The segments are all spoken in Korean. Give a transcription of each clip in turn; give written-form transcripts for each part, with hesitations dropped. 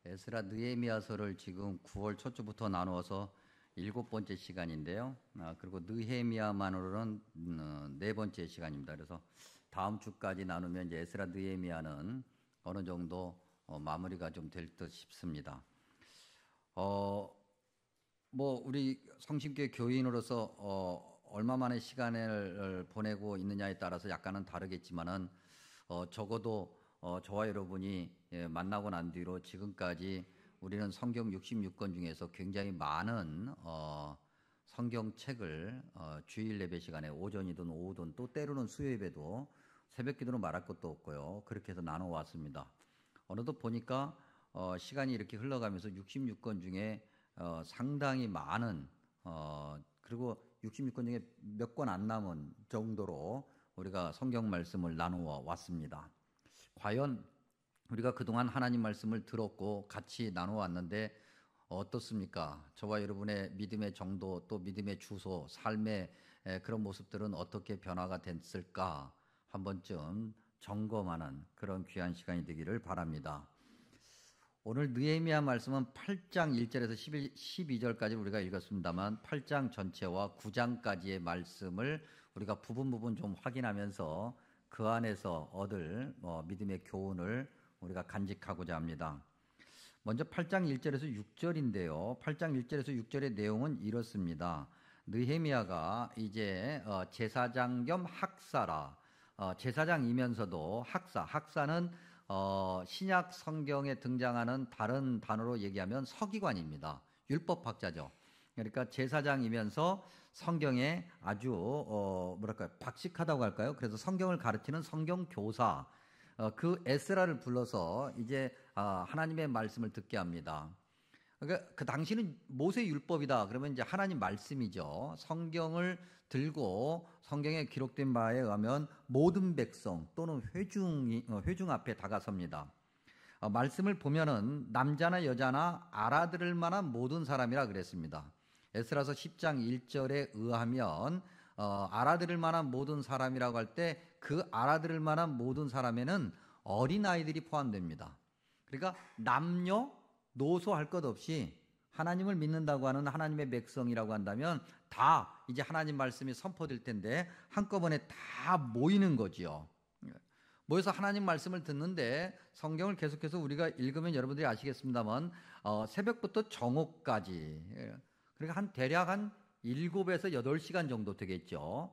에스라 느헤미야서를 지금 9월 초쯤부터 나누어서 7번째 시간인데요. 그리고 느헤미야만으로는 4번째 시간입니다. 그래서 다음 주까지 나누면 이제 에스라 느헤미야는 어느 정도 마무리가 좀 될 듯 싶습니다. 우리 성심교회 교인으로서 얼마만의 시간을 보내고 있느냐에 따라서 약간은 다르겠지만은 적어도 저와 여러분이 만나고 난 뒤로 지금까지 우리는 성경 66권 중에서 굉장히 많은 성경책을 주일 예배 시간에 오전이든 오후든 또 때로는 수요 예배도 새벽 기도는 말할 것도 없고요. 그렇게 해서 나눠 왔습니다. 어느덧 보니까 시간이 이렇게 흘러가면서 66권 중에 상당히 많은 그리고 66권 중에 몇 권 안 남은 정도로 우리가 성경 말씀을 나누어 왔습니다. 과연 우리가 그동안 하나님 말씀을 들었고 같이 나누어 왔는데 어떻습니까? 저와 여러분의 믿음의 정도 또 믿음의 주소, 삶의 그런 모습들은 어떻게 변화가 됐을까 한 번쯤 점검하는 그런 귀한 시간이 되기를 바랍니다. 오늘 느헤미야 말씀은 8장 1절에서 12절까지 우리가 읽었습니다만 8장 전체와 9장까지의 말씀을 우리가 부분 좀 확인하면서 그 안에서 얻을 믿음의 교훈을 우리가 간직하고자 합니다. 먼저 8장 1절에서 6절인데요. 8장 1절에서 6절의 내용은 이렇습니다. 느헤미야가 이제 제사장 겸 학사라. 제사장이면서도 학사는 신약 성경에 등장하는 다른 단어로 얘기하면 서기관입니다. 율법학자죠. 그러니까 제사장이면서 성경에 아주 박식하다고 할까요? 그래서 성경을 가르치는 성경교사, 그 에스라를 불러서 이제 하나님의 말씀을 듣게 합니다. 그러니까 그 당시는 모세 율법이다. 그러면 이제 하나님 말씀이죠. 성경을 들고 성경에 기록된 바에 의하면 모든 백성 또는 회중 앞에 다가섭니다. 말씀을 보면은 남자나 여자나 알아들을 만한 모든 사람이라 그랬습니다. 에스라서 10장 1절에 의하면 알아들을 만한 모든 사람이라고 할 때 그 알아들을 만한 모든 사람에는 어린아이들이 포함됩니다. 그러니까 남녀 노소 할 것 없이 하나님을 믿는다고 하는 하나님의 백성이라고 한다면 다 이제 하나님 말씀이 선포될 텐데 한꺼번에 다 모이는 거지요. 모여서 하나님 말씀을 듣는데 성경을 계속해서 우리가 읽으면 여러분들이 아시겠습니다만 새벽부터 정오까지 그러니까 대략 한 7에서 8시간 정도 되겠죠.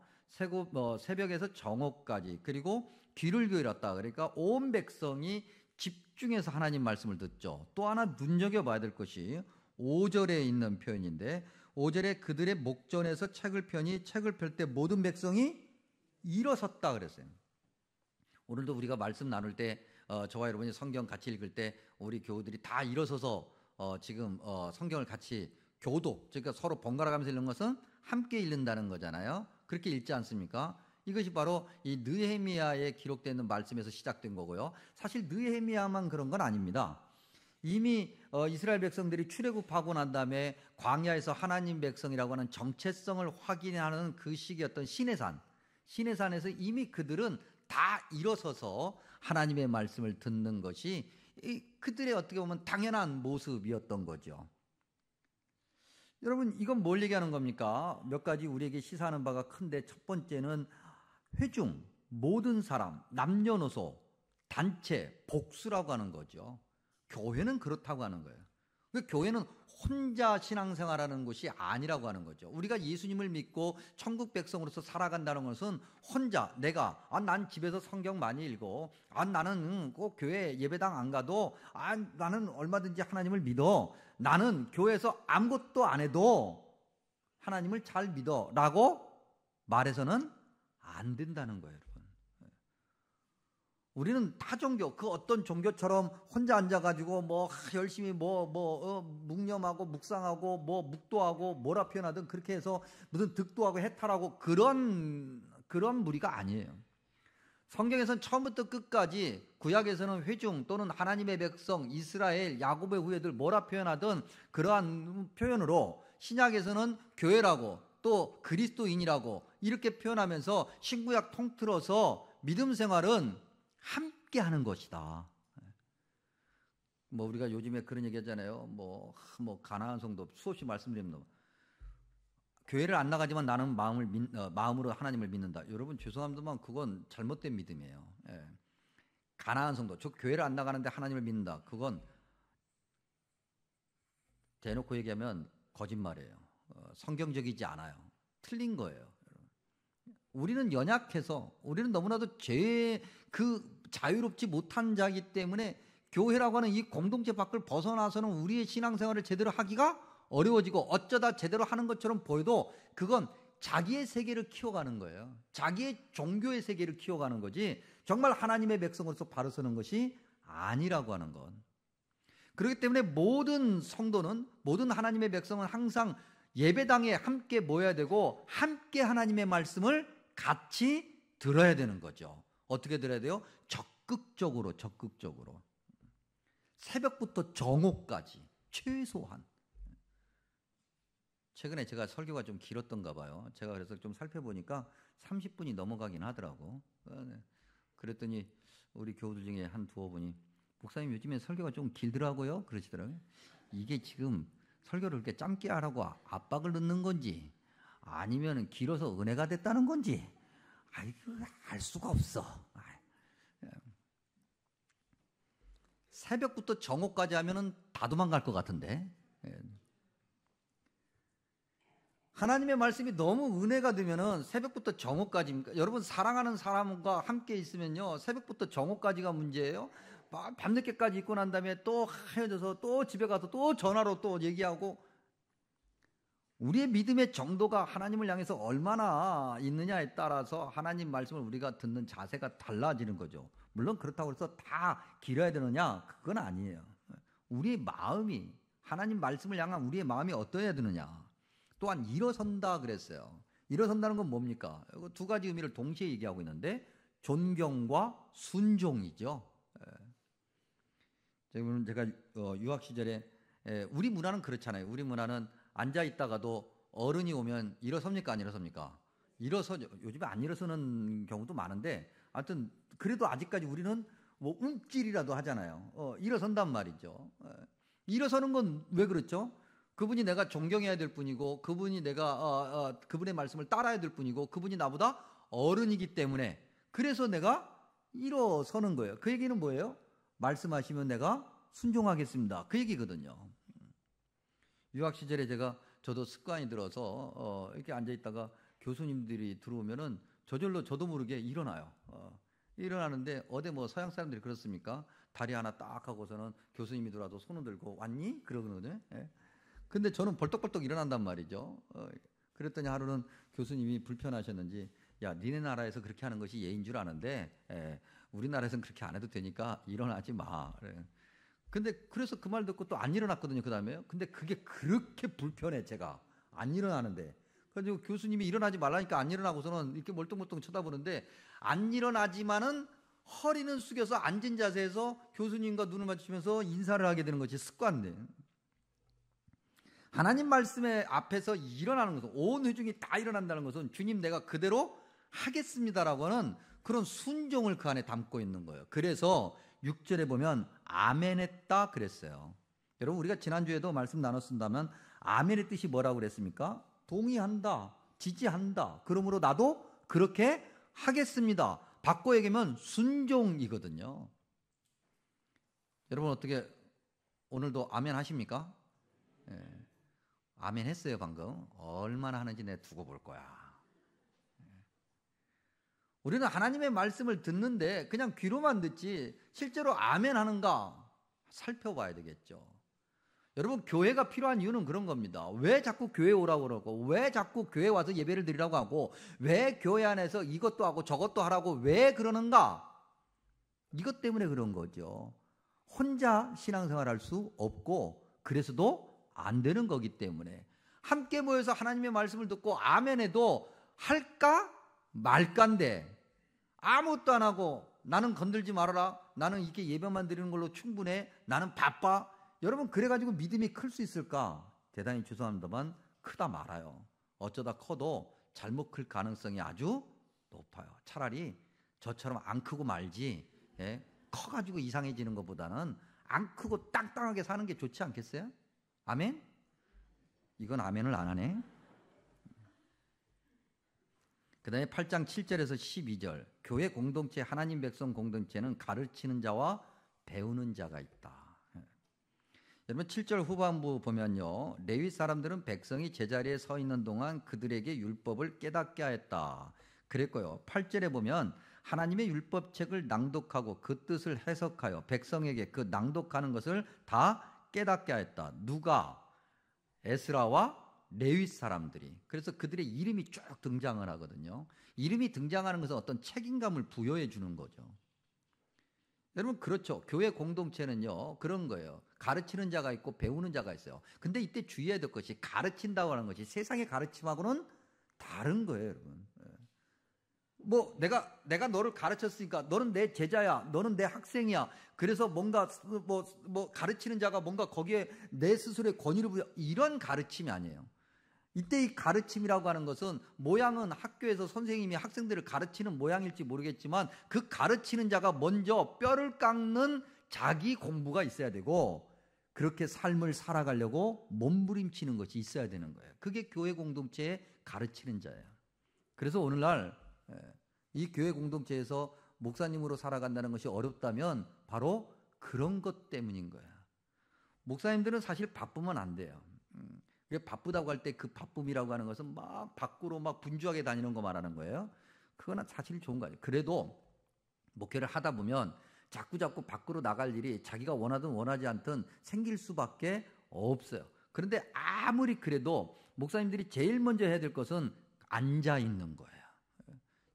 새벽에서 정오까지 그리고 귀를 기울였다. 그러니까 온 백성이 집중해서 하나님 말씀을 듣죠. 또 하나 눈여겨봐야 될 것이 5절에 있는 표현인데 5절에 그들의 목전에서 책을 펴니 책을 펼 때 모든 백성이 일어섰다 그랬어요. 오늘도 우리가 말씀 나눌 때 저와 여러분이 성경 같이 읽을 때 우리 교우들이 다 일어서서 지금 성경을 같이 교도, 그러니까 서로 번갈아 가면서 읽는 것은 함께 읽는다는 거잖아요. 그렇게 읽지 않습니까? 이것이 바로 이 느헤미야에 기록되는 말씀에서 시작된 거고요. 사실 느헤미야만 그런 건 아닙니다. 이미 이스라엘 백성들이 출애굽하고 난 다음에 광야에서 하나님 백성이라고 하는 정체성을 확인하는 그 시기였던 시내산에서 이미 그들은 다 일어서서 하나님의 말씀을 듣는 것이 그들의 어떻게 보면 당연한 모습이었던 거죠. 여러분 이건 뭘 얘기하는 겁니까? 몇 가지 우리에게 시사하는 바가 큰데 첫 번째는 회중, 모든 사람, 남녀노소, 단체, 복수라고 하는 거죠. 교회는 그렇다고 하는 거예요. 교회는 혼자 신앙생활하는 것이 아니라고 하는 거죠. 우리가 예수님을 믿고 천국 백성으로서 살아간다는 것은 혼자 난 집에서 성경 많이 읽어. 나는 꼭 교회 예배당 안 가도 나는 얼마든지 하나님을 믿어. 나는 교회에서 아무것도 안 해도 하나님을 잘 믿어 라고 말해서는 안 된다는 거예요, 여러분. 우리는 타 종교, 그 어떤 종교처럼 혼자 앉아가지고 열심히 묵념하고 묵상하고 묵도하고 뭐라 표현하든 그렇게 해서 무슨 득도하고 해탈하고 그런 무리가 아니에요. 성경에서는 처음부터 끝까지 구약에서는 회중 또는 하나님의 백성, 이스라엘, 야곱의 후예들 뭐라 표현하든 그러한 표현으로 신약에서는 교회라고 또 그리스도인이라고 이렇게 표현하면서 신구약 통틀어서 믿음 생활은 함께 하는 것이다. 뭐 우리가 요즘에 그런 얘기 하잖아요. 뭐 가나안 성도 수없이 말씀드립니다. 교회를 안 나가지만 나는 마음으로 하나님을 믿는다. 여러분 죄송합니다만 그건 잘못된 믿음이에요. 예. 가나안 성도, 즉 교회를 안 나가는데 하나님을 믿는다. 그건 대놓고 얘기하면 거짓말이에요. 성경적이지 않아요. 틀린 거예요. 우리는 연약해서 우리는 너무나도 죄의 그 자유롭지 못한 자이기 때문에 교회라고 하는 이 공동체 밖을 벗어나서는 우리의 신앙생활을 제대로 하기가 어려워지고 어쩌다 제대로 하는 것처럼 보여도 그건 자기의 세계를 키워가는 거예요. 자기의 종교의 세계를 키워가는 거지 정말 하나님의 백성으로서 바로 서는 것이 아니라고 하는 것. 그렇기 때문에 모든 성도는 모든 하나님의 백성은 항상 예배당에 함께 모여야 되고 함께 하나님의 말씀을 같이 들어야 되는 거죠. 어떻게 들어야 돼요? 적극적으로. 새벽부터 정오까지 최소한. 최근에 제가 설교가 좀 길었던가 봐요. 제가 그래서 좀 살펴보니까 30분이 넘어가긴 하더라고. 그랬더니 우리 교우들 중에 한 두어 분이 목사님 요즘에 설교가 좀 길더라고요. 그러시더라고요. 이게 지금 설교를 그렇게 짧게 하라고 압박을 넣는 건지 아니면 길어서 은혜가 됐다는 건지 알 수가 없어. 새벽부터 정오까지 하면은 다 도망갈 것 같은데. 하나님의 말씀이 너무 은혜가 되면은 새벽부터 정오까지입니까? 여러분 사랑하는 사람과 함께 있으면요 새벽부터 정오까지가 문제예요. 밤늦게까지 있고 난 다음에 또 헤어져서 또 집에 가서 또 전화로 또 얘기하고 우리의 믿음의 정도가 하나님을 향해서 얼마나 있느냐에 따라서 하나님 말씀을 우리가 듣는 자세가 달라지는 거죠. 물론 그렇다고 해서 다 길어야 되느냐? 그건 아니에요. 우리의 마음이 하나님 말씀을 향한 우리의 마음이 어떠해야 되느냐? 또한 일어선다 그랬어요. 일어선다는 건 뭡니까? 두 가지 의미를 동시에 얘기하고 있는데 존경과 순종이죠. 제가 유학 시절에 우리 문화는 그렇잖아요. 우리 문화는 앉아 있다가도 어른이 오면 일어섭니까? 안 일어섭니까? 일어서죠. 요즘에 안 일어서는 경우도 많은데 하여튼 그래도 아직까지 우리는 뭐 움찔이라도 하잖아요. 일어선단 말이죠. 일어서는 건 왜 그렇죠? 그분이 내가 존경해야 될 분이고 그분이 내가 그분의 말씀을 따라야 될 분이고 그분이 나보다 어른이기 때문에 그래서 내가 일어서는 거예요. 그 얘기는 뭐예요? 말씀하시면 내가 순종하겠습니다. 그 얘기거든요. 유학 시절에 저도 습관이 들어서 이렇게 앉아 있다가 교수님들이 들어오면은 저절로 저도 모르게 일어나요. 일어나는데 어디 뭐 서양 사람들이 그렇습니까? 다리 하나 딱 하고서는 교수님이 들어와도 손을 들고 왔니? 그러거든요. 예. 근데 저는 벌떡벌떡 일어난단 말이죠. 그랬더니 하루는 교수님이 불편하셨는지 야 니네 나라에서 그렇게 하는 것이 예인 줄 아는데 우리나라에서는 그렇게 안 해도 되니까 일어나지 마. 근데 그래서 그 말 듣고 또 안 일어났거든요. 그 다음에요. 근데 그게 그렇게 불편해 제가 안 일어나는데. 그래서 교수님이 일어나지 말라니까 안 일어나고서는 이렇게 멀뚱멀뚱 쳐다보는데 안 일어나지만은 허리는 숙여서 앉은 자세에서 교수님과 눈을 맞추면서 인사를 하게 되는 것이 습관돼. 하나님 말씀의 앞에서 일어나는 것은 온 회중이 다 일어난다는 것은 주님 내가 그대로 하겠습니다라고 하는 그런 순종을 그 안에 담고 있는 거예요. 그래서 6절에 보면 아멘 했다 그랬어요. 여러분 우리가 지난주에도 말씀 나눴습니다만 아멘의 뜻이 뭐라고 그랬습니까? 동의한다, 지지한다. 그러므로 나도 그렇게 하겠습니다. 바꿔 얘기하면 순종이거든요. 여러분 어떻게 오늘도 아멘 하십니까? 아멘 했어요 방금. 얼마나 하는지 내가 두고 볼 거야. 우리는 하나님의 말씀을 듣는데 그냥 귀로만 듣지 실제로 아멘 하는가 살펴봐야 되겠죠. 여러분 교회가 필요한 이유는 그런 겁니다. 왜 자꾸 교회 오라고 그러고 왜 자꾸 교회 와서 예배를 드리라고 하고 왜 교회 안에서 이것도 하고 저것도 하라고 왜 그러는가? 이것 때문에 그런 거죠. 혼자 신앙생활할 수 없고 그래서도 안 되는 거기 때문에 함께 모여서 하나님의 말씀을 듣고 아멘 해도 할까 말까인데 아무것도 안 하고 나는 건들지 말아라. 나는 이렇게 예배만 드리는 걸로 충분해. 나는 바빠. 여러분 그래가지고 믿음이 클 수 있을까? 대단히 죄송합니다만 크다 말아요. 어쩌다 커도 잘못 클 가능성이 아주 높아요. 차라리 저처럼 안 크고 말지 커가지고 이상해지는 것보다는 안 크고 땅땅하게 사는 게 좋지 않겠어요? 아멘? 이건 아멘을 안 하네. 그 다음에 8장 7절에서 12절. 교회 공동체, 하나님 백성 공동체는 가르치는 자와 배우는 자가 있다. 여러분 7절 후반부 보면요. 레위 사람들은 백성이 제자리에 서 있는 동안 그들에게 율법을 깨닫게 하였다. 그랬고요. 8절에 보면 하나님의 율법책을 낭독하고 그 뜻을 해석하여 백성에게 그 낭독하는 것을 다 깨닫게 하였다. 누가? 에스라와 레위 사람들이. 그래서 그들의 이름이 쭉 등장을 하거든요. 이름이 등장하는 것은 어떤 책임감을 부여해 주는 거죠. 여러분 그렇죠. 교회 공동체는요 그런 거예요. 가르치는 자가 있고 배우는 자가 있어요. 근데 이때 주의해야 될 것이 가르친다고 하는 것이 세상의 가르침하고는 다른 거예요, 여러분. 뭐 내가 너를 가르쳤으니까 너는 내 제자야, 너는 내 학생이야. 그래서 뭔가 뭐 가르치는 자가 뭔가 거기에 내 스스로의 권위를 부여, 이런 가르침이 아니에요. 이때 이 가르침이라고 하는 것은 모양은 학교에서 선생님이 학생들을 가르치는 모양일지 모르겠지만 그 가르치는 자가 먼저 뼈를 깎는 자기 공부가 있어야 되고 그렇게 삶을 살아가려고 몸부림치는 것이 있어야 되는 거예요. 그게 교회 공동체의 가르치는 자예요. 그래서 오늘날 이 교회 공동체에서 목사님으로 살아간다는 것이 어렵다면 바로 그런 것 때문인 거예요. 목사님들은 사실 바쁘면 안 돼요. 바쁘다고 할 때 그 바쁨이라고 하는 것은 막 밖으로 막 분주하게 다니는 거 말하는 거예요. 그거는 사실 좋은 거 아니에요. 그래도 목회를 하다 보면 자꾸 밖으로 나갈 일이 자기가 원하든 원하지 않든 생길 수밖에 없어요. 그런데 아무리 그래도 목사님들이 제일 먼저 해야 될 것은 앉아 있는 거예요.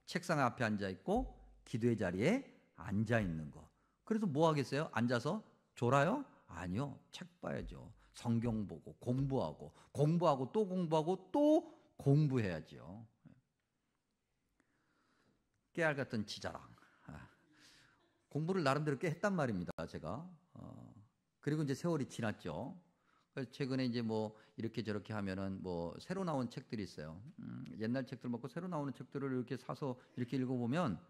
책상 앞에 앉아 있고 기도의 자리에 앉아 있는 거. 그래서 뭐 하겠어요? 앉아서 졸아요? 아니요. 책 봐야죠. 성경 보고 공부하고 또 공부하고 또 공부해야죠. 깨알 같은 지자랑. 공부를 나름대로 꽤 했단 말입니다, 제가. 그리고 이제 세월이 지났죠. 그래서 최근에 이제 뭐 이렇게 저렇게 하면은 뭐 새로 나온 책들이 있어요. 옛날 책들 먹고 새로 나오는 책들을 이렇게 사서 이렇게 읽어보면,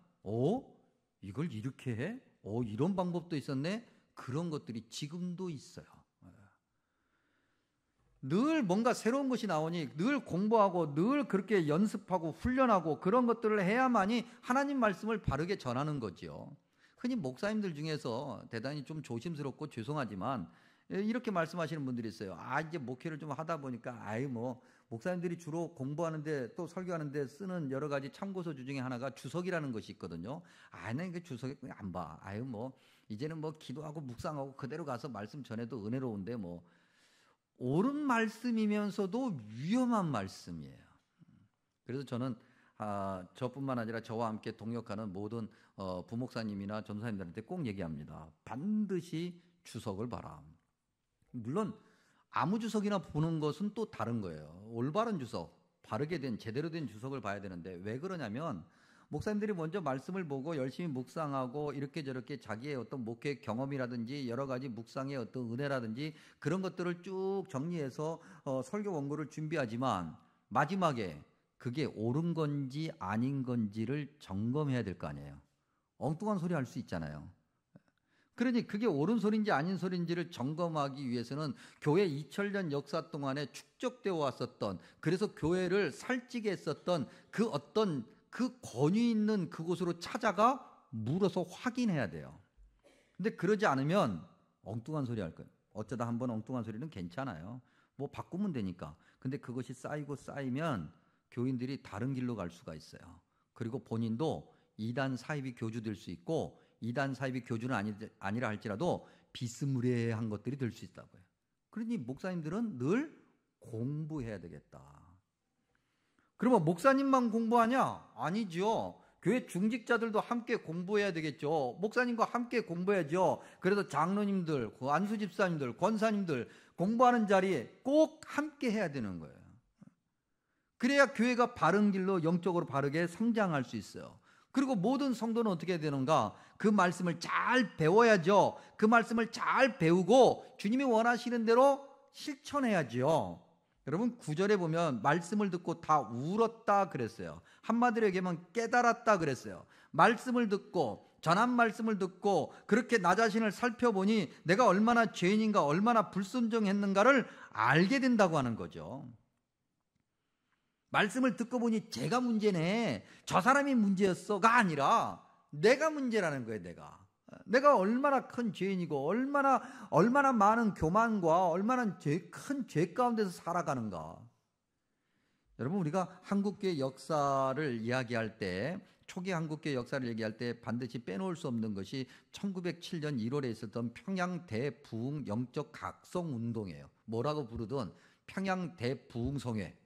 이걸 이렇게 해? 이런 방법도 있었네? 그런 것들이 지금도 있어요. 늘 뭔가 새로운 것이 나오니 늘 공부하고 늘 그렇게 연습하고 훈련하고 그런 것들을 해야만이 하나님 말씀을 바르게 전하는 거지요. 흔히 목사님들 중에서 대단히 좀 조심스럽고 죄송하지만 이렇게 말씀하시는 분들이 있어요. 이제 목회를 좀 하다 보니까 뭐 목사님들이 주로 공부하는데 또 설교하는데 쓰는 여러 가지 참고서 중에 하나가 주석이라는 것이 있거든요. 나는 그 주석 안 봐. 뭐 이제는 뭐 기도하고 묵상하고 그대로 가서 말씀 전해도 은혜로운데 뭐 옳은 말씀이면서도 위험한 말씀이에요. 그래서 저는 저뿐만 아니라 저와 함께 동역하는 모든 부목사님이나 전도사님들한테 꼭 얘기합니다. 반드시 주석을 봐라. 물론 아무 주석이나 보는 것은 또 다른 거예요. 올바른 주석, 바르게 된 제대로 된 주석을 봐야 되는데 왜 그러냐면 목사님들이 먼저 말씀을 보고 열심히 묵상하고 이렇게 저렇게 자기의 어떤 목회 경험이라든지 여러 가지 묵상의 어떤 은혜라든지 그런 것들을 쭉 정리해서 설교 원고를 준비하지만 마지막에 그게 옳은 건지 아닌 건지를 점검해야 될 거 아니에요. 엉뚱한 소리 할 수 있잖아요. 그러니 그게 옳은 소리인지 아닌 소리인지를 점검하기 위해서는 교회 2000년 역사 동안에 축적되어 왔었던, 그래서 교회를 살찌게 했었던 그 어떤 그 권위 있는 그곳으로 찾아가 물어서 확인해야 돼요. 근데 그러지 않으면 엉뚱한 소리 할 거예요. 어쩌다 한번 엉뚱한 소리는 괜찮아요. 뭐 바꾸면 되니까. 근데 그것이 쌓이면 교인들이 다른 길로 갈 수가 있어요. 그리고 본인도 이단 사이비 교주될 수 있고, 이단 사이비 교주는 아니라 할지라도 비스무리한 것들이 될 수 있다고요. 그러니 목사님들은 늘 공부해야 되겠다. 그러면 목사님만 공부하냐? 아니죠. 교회 중직자들도 함께 공부해야 되겠죠. 목사님과 함께 공부해야죠. 그래서 장로님들, 안수 집사님들, 권사님들 공부하는 자리에 꼭 함께 해야 되는 거예요. 그래야 교회가 바른 길로 영적으로 바르게 성장할 수 있어요. 그리고 모든 성도는 어떻게 해야 되는가? 그 말씀을 잘 배워야죠. 그 말씀을 잘 배우고 주님이 원하시는 대로 실천해야죠. 여러분 9절에 보면 말씀을 듣고 다 울었다 그랬어요. 한마디로 얘기하면 깨달았다 그랬어요. 말씀을 듣고 전한 말씀을 듣고 그렇게 나 자신을 살펴보니 내가 얼마나 죄인인가, 얼마나 불순종했는가를 알게 된다고 하는 거죠. 말씀을 듣고 보니 제가 문제네, 저 사람이 문제였어가 아니라 내가 문제라는 거예요. 내가 얼마나 큰 죄인이고 얼마나 많은 교만과 얼마나 큰 죄 가운데서 살아가는가. 여러분, 우리가 한국교회 역사를 이야기할 때, 초기 한국교회 역사를 얘기할 때 반드시 빼놓을 수 없는 것이 1907년 1월에 있었던 평양 대부흥 영적 각성 운동이에요. 뭐라고 부르든 평양 대부흥성회.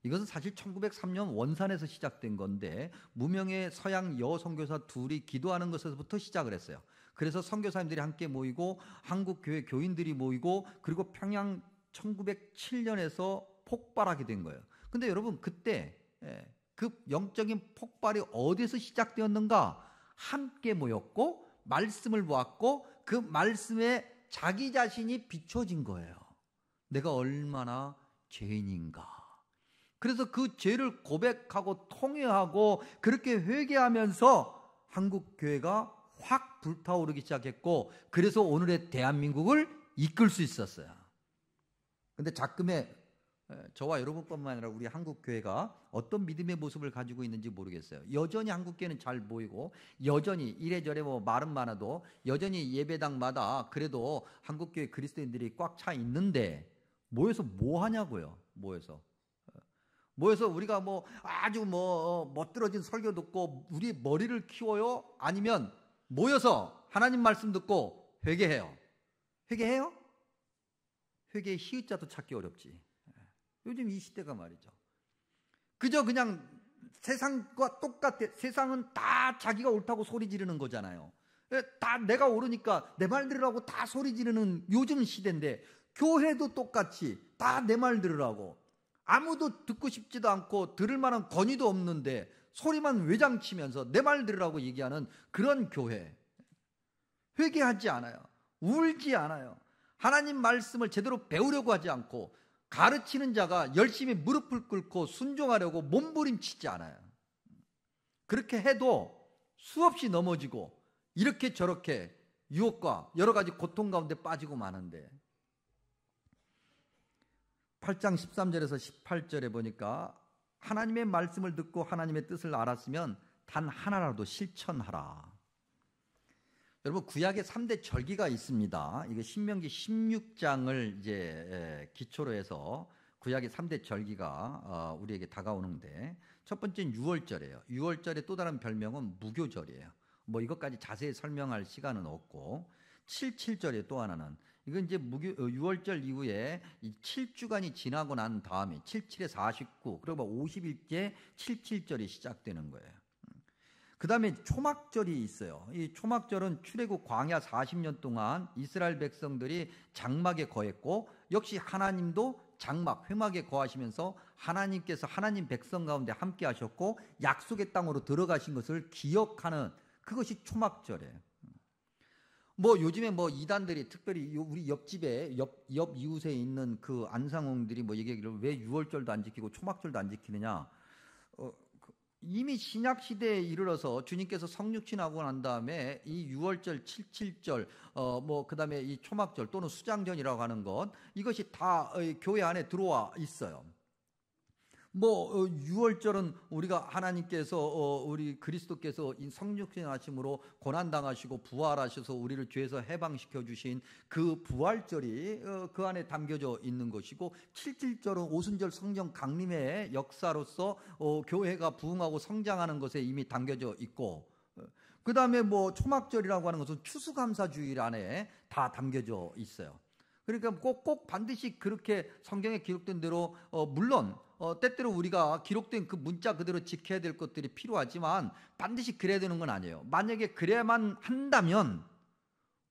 이것은 사실 1903년 원산에서 시작된 건데, 무명의 서양 여선교사 둘이 기도하는 것에서부터 시작을 했어요. 그래서 선교사님들이 함께 모이고 한국교회 교인들이 모이고, 그리고 평양 1907년에서 폭발하게 된 거예요. 근데 여러분, 그때 그 영적인 폭발이 어디서 시작되었는가? 함께 모였고 말씀을 보았고 그 말씀에 자기 자신이 비춰진 거예요. 내가 얼마나 죄인인가. 그래서 그 죄를 고백하고 통회하고 그렇게 회개하면서 한국교회가 확 불타오르기 시작했고, 그래서 오늘의 대한민국을 이끌 수 있었어요. 근데 작금에 저와 여러분뿐만 아니라 우리 한국교회가 어떤 믿음의 모습을 가지고 있는지 모르겠어요. 여전히 한국교회는 잘 보이고, 여전히 이래저래 말은 많아도 여전히 예배당마다 그래도 한국교회 그리스도인들이 꽉 차 있는데, 모여서 뭐 하냐고요. 모여서 우리가 아주 멋들어진 설교 듣고 우리 머리를 키워요? 아니면 모여서 하나님 말씀 듣고 회개해요? 회개의 히읗자도 찾기 어렵지. 요즘 이 시대가 말이죠. 그냥 세상과 똑같아. 세상은 다 자기가 옳다고 소리 지르는 거잖아요. 다 내가 옳으니까 내 말 들으라고 다 소리 지르는 요즘 시대인데, 교회도 똑같이 다 내 말 들으라고, 아무도 듣고 싶지도 않고 들을 만한 권위도 없는데 소리만 외장치면서 내 말 들으라고 얘기하는 그런 교회. 회개하지 않아요. 울지 않아요. 하나님 말씀을 제대로 배우려고 하지 않고, 가르치는 자가 열심히 무릎을 꿇고 순종하려고 몸부림치지 않아요. 그렇게 해도 수없이 넘어지고 이렇게 저렇게 유혹과 여러 가지 고통 가운데 빠지고 마는데, 8장 13절에서 18절에 보니까 하나님의 말씀을 듣고 하나님의 뜻을 알았으면 단 하나라도 실천하라. 여러분, 구약에 3대 절기가 있습니다. 이게 신명기 16장을 이제 기초로 해서 구약의 3대 절기가 우리에게 다가오는데, 첫 번째는 6월절이에요. 6월절의 또 다른 별명은 무교절이에요. 이것까지 자세히 설명할 시간은 없고, 77절의 또 하나는, 이건 이제 6월절 이후에 7주간이 지나고 난 다음에 77에 49, 그리고 50일째 77절이 시작되는 거예요. 그 다음에 초막절이 있어요. 이 초막절은 출애굽 광야 40년 동안 이스라엘 백성들이 장막에 거했고, 역시 하나님도 장막, 회막에 거하시면서 하나님께서 하나님 백성 가운데 함께 하셨고 약속의 땅으로 들어가신 것을 기억하는, 그것이 초막절이에요. 요즘에 이단들이, 특별히 우리 옆집에 옆 이웃에 있는 그 안상홍들이 얘기하기를 왜 6월절도 안 지키고 초막절도 안 지키느냐. 이미 신약 시대에 이르러서 주님께서 성육신하고 난 다음에 이 6월절, 77절, 그다음에 이 초막절 또는 수장전이라고 하는 것, 이것이 다 교회 안에 들어와 있어요. 6월절은 우리가 하나님께서 우리 그리스도께서 성육신 하심으로 고난 당하시고 부활하셔서 우리를 죄에서 해방시켜 주신 그 부활절이 그 안에 담겨져 있는 것이고, 77절은 오순절 성령 강림의 역사로서 교회가 부흥하고 성장하는 것에 이미 담겨져 있고, 그 다음에 초막절이라고 하는 것은 추수감사주일 안에 다 담겨져 있어요. 그러니까 꼭 반드시 그렇게 성경에 기록된 대로, 물론 때때로 우리가 기록된 그 문자 그대로 지켜야 될 것들이 필요하지만 반드시 그래야 되는 건 아니에요. 만약에 그래야만 한다면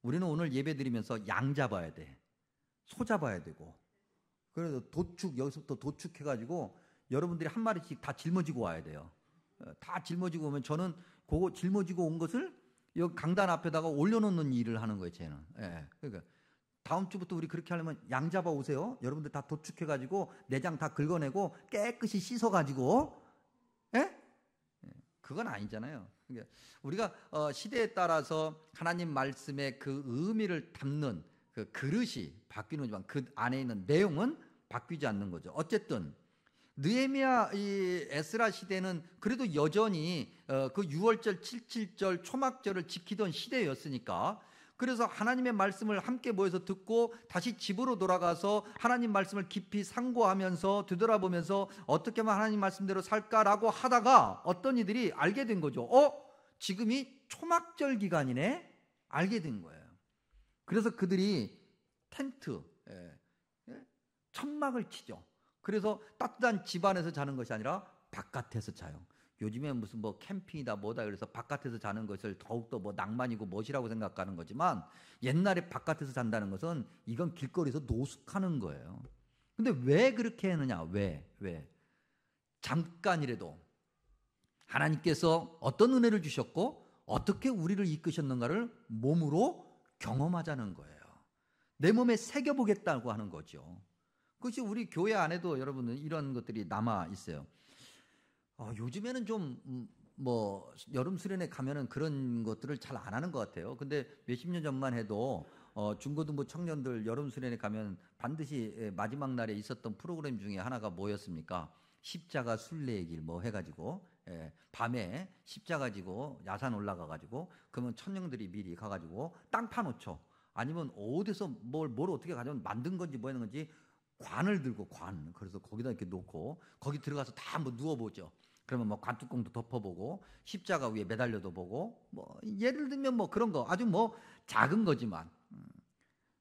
우리는 오늘 예배 드리면서 양 잡아야 돼, 소 잡아야 되고, 그래서 여기서부터 도축해가지고 여러분들이 한 마리씩 다 짊어지고 와야 돼요. 다 짊어지고 오면 저는 그거 짊어지고 온 것을 여기 강단 앞에다가 올려놓는 일을 하는 거예요, 쟤는. 그러니까 다음 주부터 우리 그렇게 하려면 양 잡아 오세요. 여러분들 다 도축해가지고 내장 다 긁어내고 깨끗이 씻어가지고, 그건 아니잖아요. 우리가 시대에 따라서 하나님 말씀의 그 의미를 담는 그 그릇이 바뀌는지만 그 안에 있는 내용은 바뀌지 않는 거죠. 어쨌든 느헤미야 이 에스라 시대는 그래도 여전히 그 6월절 77절 초막절을 지키던 시대였으니까, 그래서 하나님의 말씀을 함께 모여서 듣고 다시 집으로 돌아가서 하나님 말씀을 깊이 상고하면서 되돌아보면서 어떻게 하면 하나님 말씀대로 살까라고 하다가 어떤 이들이 알게 된 거죠. 지금이 초막절 기간이네? 알게 된 거예요. 그래서 그들이 텐트, 천막을 치죠. 그래서 따뜻한 집 안에서 자는 것이 아니라 바깥에서 자요. 요즘에 무슨 뭐 캠핑이다 뭐다 그래서 바깥에서 자는 것을 더욱더 뭐 낭만이고 멋이라고 생각하는 거지만, 옛날에 바깥에서 잔다는 것은 이건 길거리에서 노숙하는 거예요. 근데 왜 그렇게 했느냐? 왜? 잠깐이라도 하나님께서 어떤 은혜를 주셨고 어떻게 우리를 이끄셨는가를 몸으로 경험하자는 거예요. 내 몸에 새겨보겠다고 하는 거죠. 그것이 우리 교회 안에도 여러분은 이런 것들이 남아 있어요. 요즘에는 좀 뭐 여름 수련회 가면은 그런 것들을 잘 안 하는 것 같아요. 근데 몇십 년 전만 해도 중고등부 청년들 여름 수련회 가면 반드시 마지막 날에 있었던 프로그램 중에 하나가 뭐였습니까? 십자가 순례의 길 뭐 해가지고 밤에 십자가 지고 야산 올라가가지고 그러면 청년들이 미리 가가지고 땅 파놓죠. 아니면 어디서 뭘 어떻게 가져온 만든 건지 뭐 하는 건지 관을 들고 그래서 거기다 이렇게 놓고 거기 들어가서 다 한번 누워보죠. 그러면 뭐 관뚜껑도 덮어보고 십자가 위에 매달려도 보고 뭐 예를 들면 뭐 그런 거 아주 뭐 작은 거지만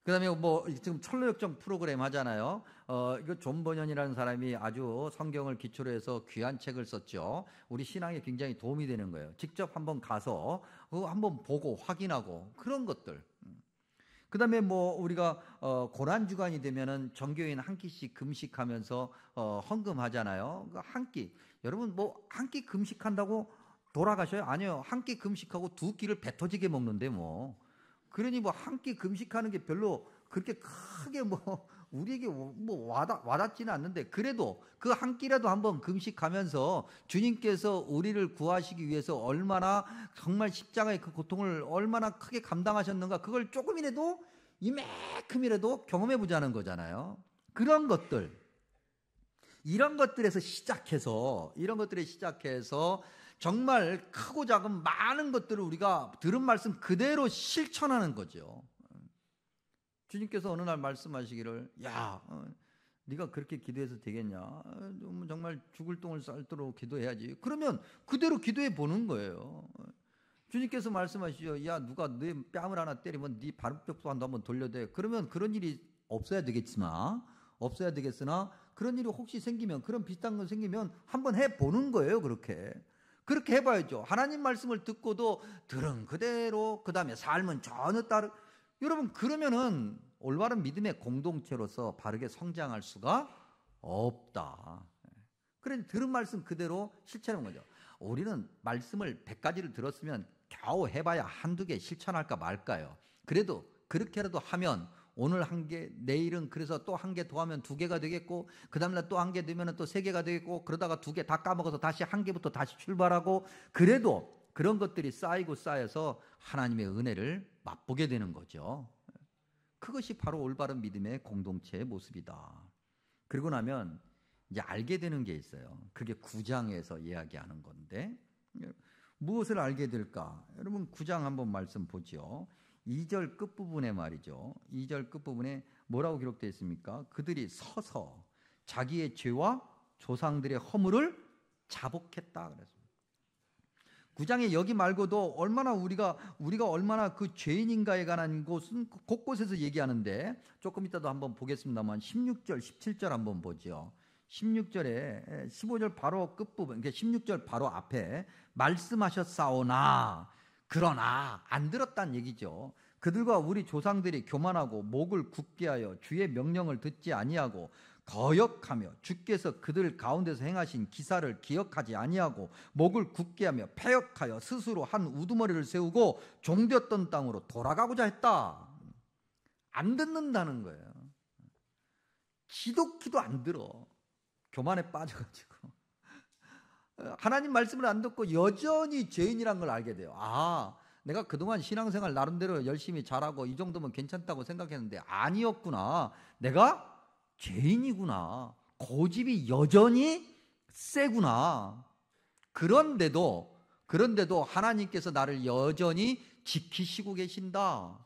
그다음에 뭐 지금 철로역정 프로그램 하잖아요. 이거 존 버년이라는 사람이 아주 성경을 기초로 해서 귀한 책을 썼죠. 우리 신앙에 굉장히 도움이 되는 거예요. 직접 한번 가서 한번 보고 확인하고 그런 것들. 그다음에 뭐 우리가 고난 주간이 되면은 정교인 한 끼씩 금식하면서 헌금하잖아요. 한 끼. 여러분 뭐 한 끼 금식한다고 돌아가셔요? 아니요. 한 끼 금식하고 두 끼를 배 터지게 먹는데 뭐. 그러니 뭐 한 끼 금식하는 게 별로 그렇게 크게 뭐 우리에게 뭐 와닿지는 않는데, 그래도 그 한 끼라도 한번 금식하면서 주님께서 우리를 구하시기 위해서 얼마나 정말 십자가의 그 고통을 얼마나 크게 감당하셨는가, 그걸 조금이라도 이만큼이라도 경험해 보자는 거잖아요. 그런 것들, 이런 것들에서 시작해서 정말 크고 작은 많은 것들을 우리가 들은 말씀 그대로 실천하는 거죠. 주님께서 어느 날 말씀하시기를, 야, 네가 그렇게 기도해서 되겠냐? 정말 죽을 똥을 쌀도록 기도해야지. 그러면 그대로 기도해 보는 거예요. 주님께서 말씀하시죠. 야, 누가 네 뺨을 하나 때리면 네 발톱도 한번 돌려대. 그러면 그런 일이 없어야 되겠으나 그런 일이 혹시 생기면, 그런 비슷한 거 생기면 한번 해보는 거예요. 그렇게 해봐야죠. 하나님 말씀을 듣고도 들은 그대로, 그 다음에 삶은 전혀 여러분, 그러면은 올바른 믿음의 공동체로서 바르게 성장할 수가 없다. 그래서 들은 말씀 그대로 실천하는 거죠. 우리는 말씀을 100가지를 들었으면 겨우 해봐야 한두 개 실천할까 말까요. 그래도 그렇게라도 하면 오늘 한 개, 내일은 그래서 또 한 개 더 하면 2개가 되겠고, 그 다음날 또 한 개 되면 또 3개가 되겠고, 그러다가 2개 다 까먹어서 다시 한 개부터 다시 출발하고, 그래도 그런 것들이 쌓여서 하나님의 은혜를 맛보게 되는 거죠. 그것이 바로 올바른 믿음의 공동체의 모습이다. 그리고 나면 이제 알게 되는 게 있어요. 그게 9장에서 이야기하는 건데, 무엇을 알게 될까? 여러분 9장 한번 말씀 보죠. 2절 끝부분에 말이죠. 2절 끝부분에 뭐라고 기록되어 있습니까? 그들이 서서 자기의 죄와 조상들의 허물을 자복했다 그랬습니다. 9장에 여기 말고도 얼마나 우리가 얼마나 그 죄인인가에 관한 곳은 곳곳에서 얘기하는데, 조금 이따도 한번 보겠습니다만 16절, 17절 한번 보죠. 16절에 15절 바로 끝부분, 그러니까 16절 바로 앞에 말씀하셨사오나 그러나 안 들었다는 얘기죠. 그들과 우리 조상들이 교만하고 목을 굳게 하여 주의 명령을 듣지 아니하고 거역하며 주께서 그들 가운데서 행하신 기사를 기억하지 아니하고 목을 굳게 하며 패역하여 스스로 한 우두머리를 세우고 종되었던 땅으로 돌아가고자 했다. 안 듣는다는 거예요. 기도 안 들어. 교만에 빠져가지고 하나님 말씀을 안 듣고 여전히 죄인이란 걸 알게 돼요. 아, 내가 그동안 신앙생활 나름대로 열심히 잘하고 이 정도면 괜찮다고 생각했는데 아니었구나. 내가 죄인이구나. 고집이 여전히 세구나. 그런데도 하나님께서 나를 여전히 지키시고 계신다.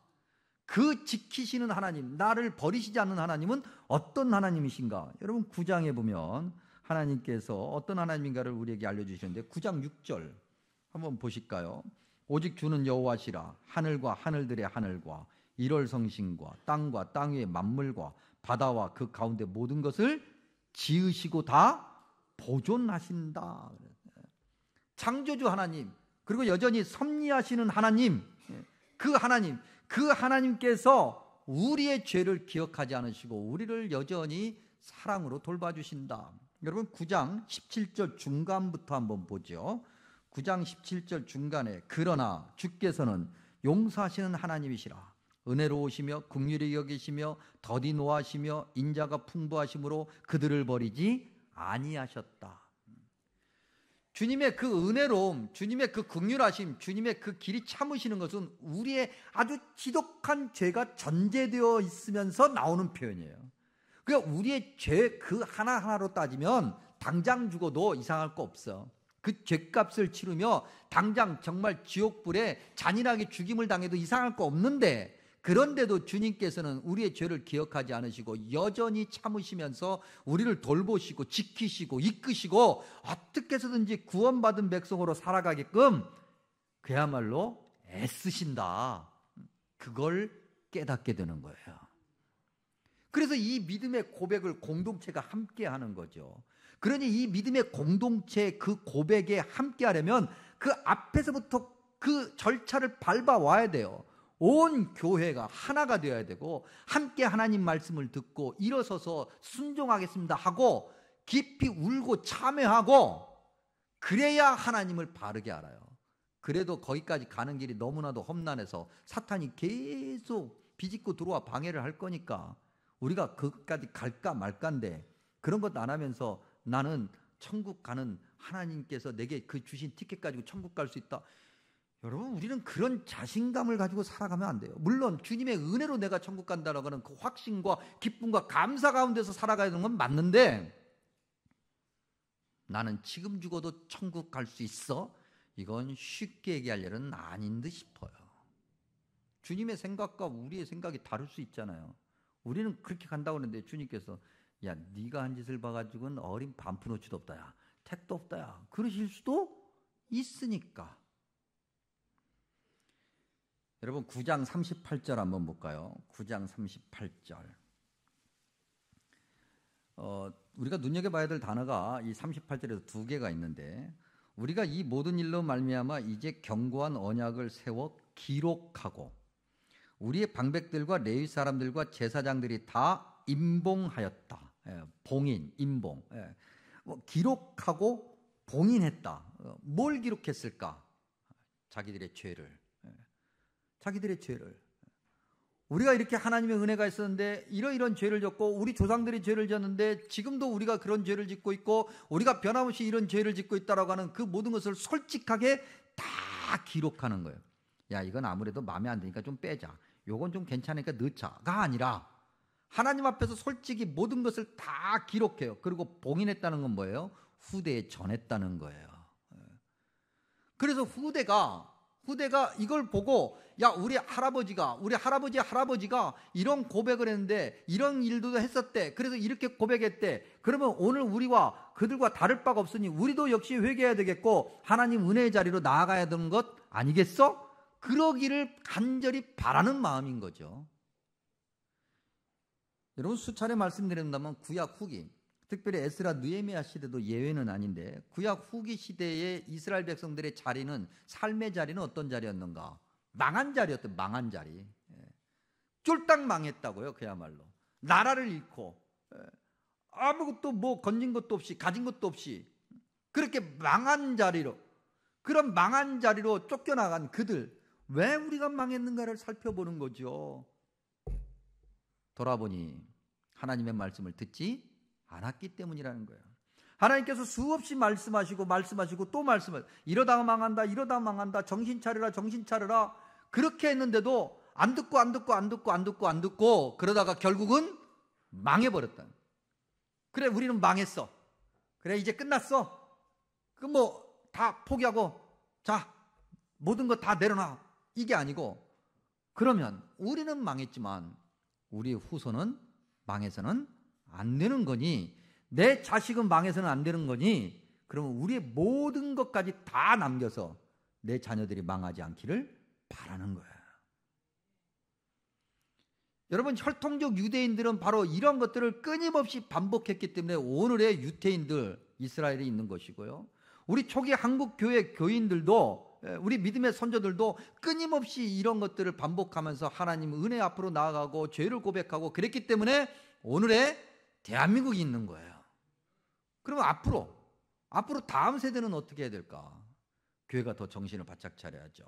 그 지키시는 하나님, 나를 버리시지 않는 하나님은 어떤 하나님이신가? 여러분 9장에 보면 하나님께서 어떤 하나님인가를 우리에게 알려주시는데 9장 6절 한번 보실까요? 오직 주는 여호와시라. 하늘과 하늘들의 하늘과 일월성신과 땅과 땅 위의 만물과 바다와 그 가운데 모든 것을 지으시고 다 보존하신다. 창조주 하나님, 그리고 여전히 섭리하시는 하나님, 그 하나님께서 우리의 죄를 기억하지 않으시고 우리를 여전히 사랑으로 돌봐주신다. 여러분 9장 17절 중간부터 한번 보죠. 9장 17절 중간에 그러나 주께서는 용서하시는 하나님이시라. 은혜로우시며 긍휼히 여기시며 더디 노하시며 인자가 풍부하심으로 그들을 버리지 아니하셨다. 주님의 그 은혜로움, 주님의 그 긍휼하심, 주님의 그 길이 참으시는 것은 우리의 아주 지독한 죄가 전제되어 있으면서 나오는 표현이에요. 그러니까 우리의 죄 그 하나하나로 따지면 당장 죽어도 이상할 거 없어. 그 죄값을 치르며 당장 정말 지옥불에 잔인하게 죽임을 당해도 이상할 거 없는데, 그런데도 주님께서는 우리의 죄를 기억하지 않으시고 여전히 참으시면서 우리를 돌보시고 지키시고 이끄시고 어떻게 해서든지 구원받은 백성으로 살아가게끔 그야말로 애쓰신다. 그걸 깨닫게 되는 거예요. 그래서 이 믿음의 고백을 공동체가 함께 하는 거죠. 그러니 이 믿음의 공동체 그 고백에 함께 하려면 그 앞에서부터 그 절차를 밟아와야 돼요. 온 교회가 하나가 되어야 되고 함께 하나님 말씀을 듣고 일어서서 순종하겠습니다 하고 깊이 울고 참회하고 그래야 하나님을 바르게 알아요. 그래도 거기까지 가는 길이 너무나도 험난해서 사탄이 계속 비집고 들어와 방해를 할 거니까 우리가 그것까지 갈까 말까인데, 그런 것도 안 하면서 나는 천국 가는 하나님께서 내게 그 주신 티켓 가지고 천국 갈 수 있다. 여러분, 우리는 그런 자신감을 가지고 살아가면 안 돼요. 물론 주님의 은혜로 내가 천국 간다라고 하는 그 확신과 기쁨과 감사 가운데서 살아가야 되는 건 맞는데, 나는 지금 죽어도 천국 갈 수 있어? 이건 쉽게 얘기할 일은 아닌 듯 싶어요. 주님의 생각과 우리의 생각이 다를 수 있잖아요. 우리는 그렇게 간다고 하는데 주님께서 야, 네가 한 짓을 봐가지고는 어린 반푼어치도 없다 야, 택도 없다 야, 그러실 수도 있으니까. 여러분 9장 38절 한번 볼까요? 9장 38절. 우리가 눈여겨봐야 될 단어가 이 38절에서 두 개가 있는데, 우리가 이 모든 일로 말미암아 이제 견고한 언약을 세워 기록하고 우리의 방백들과 레위 사람들과 제사장들이 다 임봉하였다. 봉인, 임봉. 기록하고 봉인했다. 뭘 기록했을까? 자기들의 죄를. 자기들의 죄를. 우리가 이렇게 하나님의 은혜가 있었는데 이러이런 죄를 졌고 우리 조상들이 죄를 졌는데 지금도 우리가 그런 죄를 짓고 있고 우리가 변함없이 이런 죄를 짓고 있다라고 하는 그 모든 것을 솔직하게 다 기록하는 거예요. 야, 이건 아무래도 마음에 안 드니까 좀 빼자. 요건 좀 괜찮으니까 넣자가 아니라 하나님 앞에서 솔직히 모든 것을 다 기록해요. 그리고 봉인했다는 건 뭐예요? 후대에 전했다는 거예요. 그래서 후대가 이걸 보고 야, 우리 할아버지가 이런 고백을 했는데 이런 일도 했었대. 그래서 이렇게 고백했대. 그러면 오늘 우리와 그들과 다를 바가 없으니 우리도 역시 회개해야 되겠고 하나님 은혜의 자리로 나아가야 되는 것 아니겠어? 그러기를 간절히 바라는 마음인 거죠. 여러분, 수차례 말씀드린다면 구약 후기, 특별히 에스라 느헤미야 시대도 예외는 아닌데 구약 후기 시대의 이스라엘 백성들의 자리는, 삶의 자리는 어떤 자리였는가? 망한 자리였던, 망한 자리. 쫄딱 망했다고요. 그야말로 나라를 잃고 아무것도 뭐 건진 것도 없이 가진 것도 없이 그렇게 망한 자리로, 그런 망한 자리로 쫓겨나간 그들, 왜 우리가 망했는가를 살펴보는 거죠. 돌아보니 하나님의 말씀을 듣지 않았기 때문이라는 거예요. 하나님께서 수없이 말씀하시고 또 말씀하시고 이러다가 망한다, 이러다 망한다, 정신 차려라, 정신 차려라. 그렇게 했는데도 안 듣고 그러다가 결국은 망해버렸다. 그래, 우리는 망했어. 그래, 이제 끝났어. 그 뭐 다 포기하고 자, 모든 거 다 내려놔. 이게 아니고, 그러면 우리는 망했지만 우리의 후손은 망해서는 안 되는 거니, 내 자식은 망해서는 안 되는 거니, 그러면 우리의 모든 것까지 다 남겨서 내 자녀들이 망하지 않기를 바라는 거예요. 여러분, 혈통적 유대인들은 바로 이런 것들을 끊임없이 반복했기 때문에 오늘의 유태인들, 이스라엘이 있는 것이고요. 우리 초기 한국 교회 교인들도, 우리 믿음의 선조들도 끊임없이 이런 것들을 반복하면서 하나님 은혜 앞으로 나아가고 죄를 고백하고 그랬기 때문에 오늘의 대한민국이 있는 거예요. 그러면 앞으로 다음 세대는 어떻게 해야 될까? 교회가 더 정신을 바짝 차려야죠.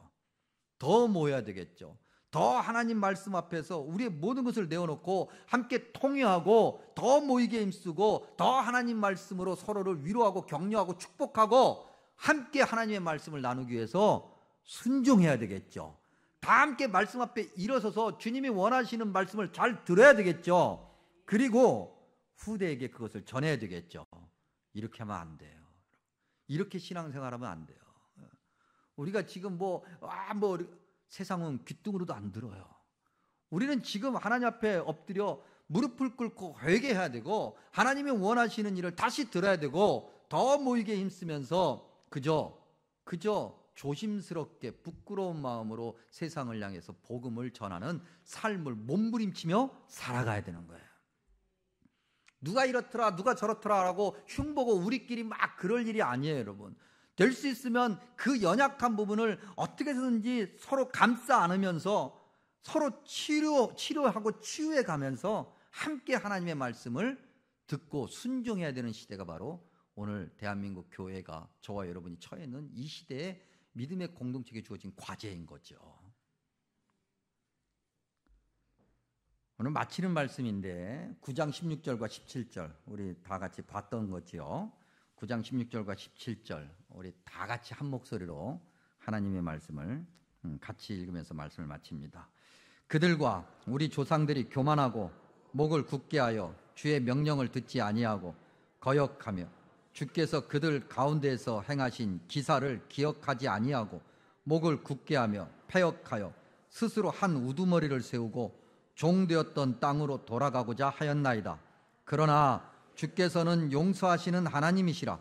더 모여야 되겠죠. 더 하나님 말씀 앞에서 우리의 모든 것을 내어놓고 함께 통회하고 더 모이게 힘쓰고 더 하나님 말씀으로 서로를 위로하고 격려하고 축복하고 함께 하나님의 말씀을 나누기 위해서 순종해야 되겠죠. 다 함께 말씀 앞에 일어서서 주님이 원하시는 말씀을 잘 들어야 되겠죠. 그리고 후대에게 그것을 전해야 되겠죠. 이렇게 하면 안 돼요. 이렇게 신앙생활하면 안 돼요. 우리가 지금 세상은 귀뚱으로도 안 들어요. 우리는 지금 하나님 앞에 엎드려 무릎을 꿇고 회개해야 되고 하나님이 원하시는 일을 다시 들어야 되고 더 모이게 힘쓰면서 그저 조심스럽게 부끄러운 마음으로 세상을 향해서 복음을 전하는 삶을 몸부림치며 살아가야 되는 거예요. 누가 이렇더라 누가 저렇더라 라고 흉보고 우리끼리 막 그럴 일이 아니에요, 여러분. 될 수 있으면 그 연약한 부분을 어떻게 해서든지 서로 감싸 안으면서 서로 치료하고 치유해 가면서 함께 하나님의 말씀을 듣고 순종해야 되는 시대가 바로 오늘 대한민국 교회가, 저와 여러분이 처해 있는 이 시대에 믿음의 공동체에 주어진 과제인 거죠. 오늘 마치는 말씀인데 9장 16절과 17절 우리 다 같이 봤던 거죠. 9장 16절과 17절 우리 다 같이 한 목소리로 하나님의 말씀을 같이 읽으면서 말씀을 마칩니다. 그들과 우리 조상들이 교만하고 목을 굳게 하여 주의 명령을 듣지 아니하고 거역하며 주께서 그들 가운데에서 행하신 기사를 기억하지 아니하고 목을 굳게 하며 패역하여 스스로 한 우두머리를 세우고 종되었던 땅으로 돌아가고자 하였나이다. 그러나 주께서는 용서하시는 하나님이시라.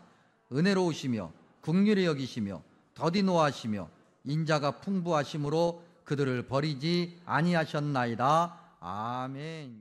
은혜로우시며 긍휼히 여기시며 더디 노하시며 인자가 풍부하심으로 그들을 버리지 아니하셨나이다. 아멘.